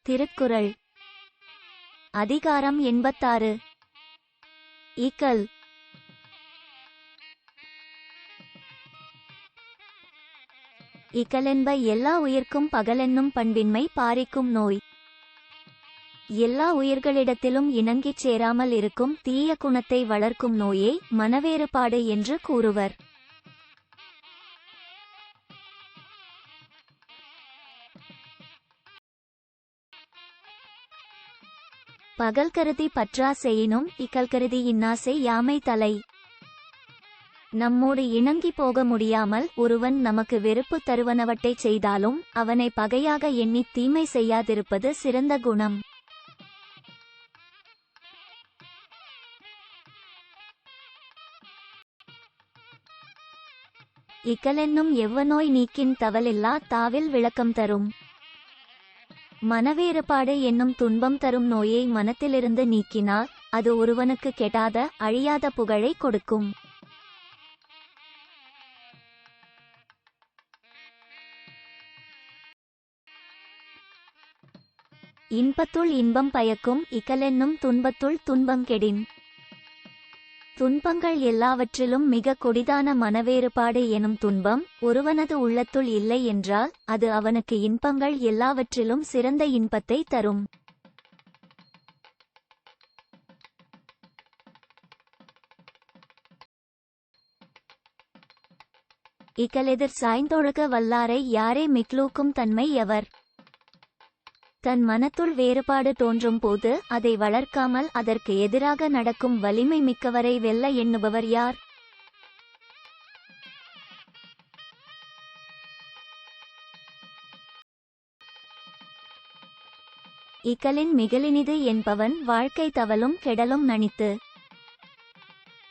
திருக்குறள் அதிகாரம் 86. ஈக்கல். ஈக்கலென்ப எல்லா உயிர்க்கும் பகலென்னும் பண்பின்மை பாரிக்கும் நோய். எல்லா உயிர்களிடத்திலும் இணங்கிச் சேராமல் இருக்கும் தீய குணத்தை வளர்க்கும் நோயை மனவேறுபாடு என்று கூறுவர். பகல் கருதி பற்றா செய்யினும் இக்கல் கருதி இன்னாசை யாமை தலை. நம்மோடு இணங்கி போக முடியாமல் ஒருவன் நமக்கு வெறுப்பு தருவனவற்றை செய்தாலும் அவனை பகையாக எண்ணி தீமை செய்யாதிருப்பது சிறந்த குணம். இக்கலென்னும் எவ்வநோய் நீக்கின் தவலில்லா தாவில் விளக்கம் தரும். மனவேறுபாடு என்னும் துன்பம் தரும் நோயை மனத்திலிருந்து நீக்கினால் அது ஒருவனுக்கு கெடாத அழியாத புகழை கொடுக்கும். இன்பத்துள் இன்பம் பயக்கும் இக்கலென்னும் துன்பத்துள் துன்பம் கெடின். துன்பங்கள் எல்லாவற்றிலும் மிக கொடிதான மனவேறுபாடு எனும் துன்பம் ஒருவனது உள்ளத்துள் இல்லை என்றால் அது அவனுக்கு இன்பங்கள் எல்லாவற்றிலும் சிறந்த இன்பத்தை தரும். இக்கலெதிர் சாய்ந்தொழுக வல்லாரை யாரே மிக்லூக்கும் தன்மை எவர். தன் மனத்துள் வேறுபாடு தோன்றும் போது அதை வளர்க்காமல் அதற்கு எதிராக நடக்கும் வலிமை மிக்கவரை வெல்ல எண்ணுபவர் யார்? இக்கலின் மிகலினிது என்பவன் வாழ்க்கை தவலும் கெடலும் நனித்து.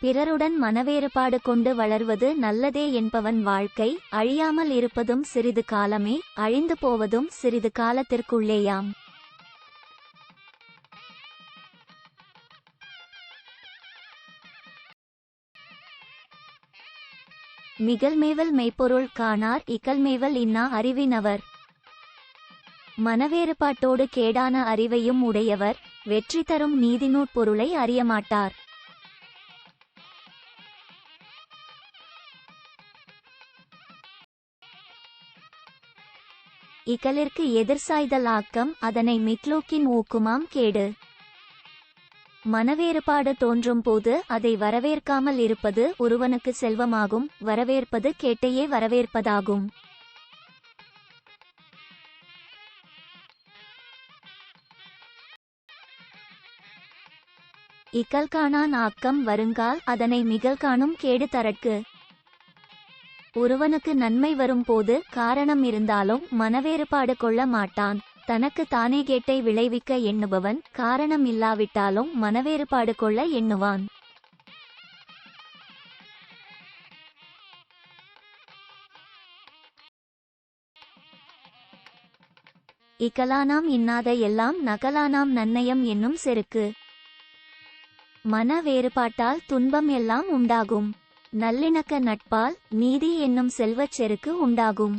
பிறருடன் மனவேறுபாடு கொண்டு வளர்வது நல்லதே என்பவன் வாழ்க்கை அழியாமல் இருப்பதும் சிறிது காலமே, அழிந்து போவதும் சிறிது காலத்திற்குள்ளேயாம். மிகல்மேவல் மெய்ப்பொருள் காணார் இகல்மேவல் இன்னா அறிவினவர். மனவேறுபாட்டோடு கேடான அறிவையும் உடையவர் வெற்றி தரும் நீதிநூற் பொருளை அறியமாட்டார். இகலிற்கு எதிர்சாய்தல் ஆக்கம் அதனை மிக்லூக்கின் ஊக்குமாம் கேடு. மனவேறுபாடு தோன்றும் போது அதை வரவேற்காமல் இருப்பது ஒருவனுக்கு செல்வமாகும், வரவேற்பது கேட்டையே வரவேற்பதாகும். இகல் காணான் ஆக்கம் வருங்கால் அதனை மிகல் காணும் கேடு தரற்கு. ஒருவனுக்கு நன்மை வரும் போது காரணம் இருந்தாலும் மனவேறுபாடு கொள்ள மாட்டான். தனக்கு தானே கேட்டை விளைவிக்க எண்ணுபவன் காரணம் இல்லாவிட்டாலும் மனவேறுபாடு கொள்ள எண்ணுவான். இகலானாம் இன்னாத எல்லாம் நகலானாம் நன்னயம் என்னும் செருக்கு. மன வேறுபாட்டால் துன்பம் எல்லாம் உண்டாகும். நல்லிணக்க நட்பால் நீதி என்னும் செல்வச் செருக்கு உண்டாகும்.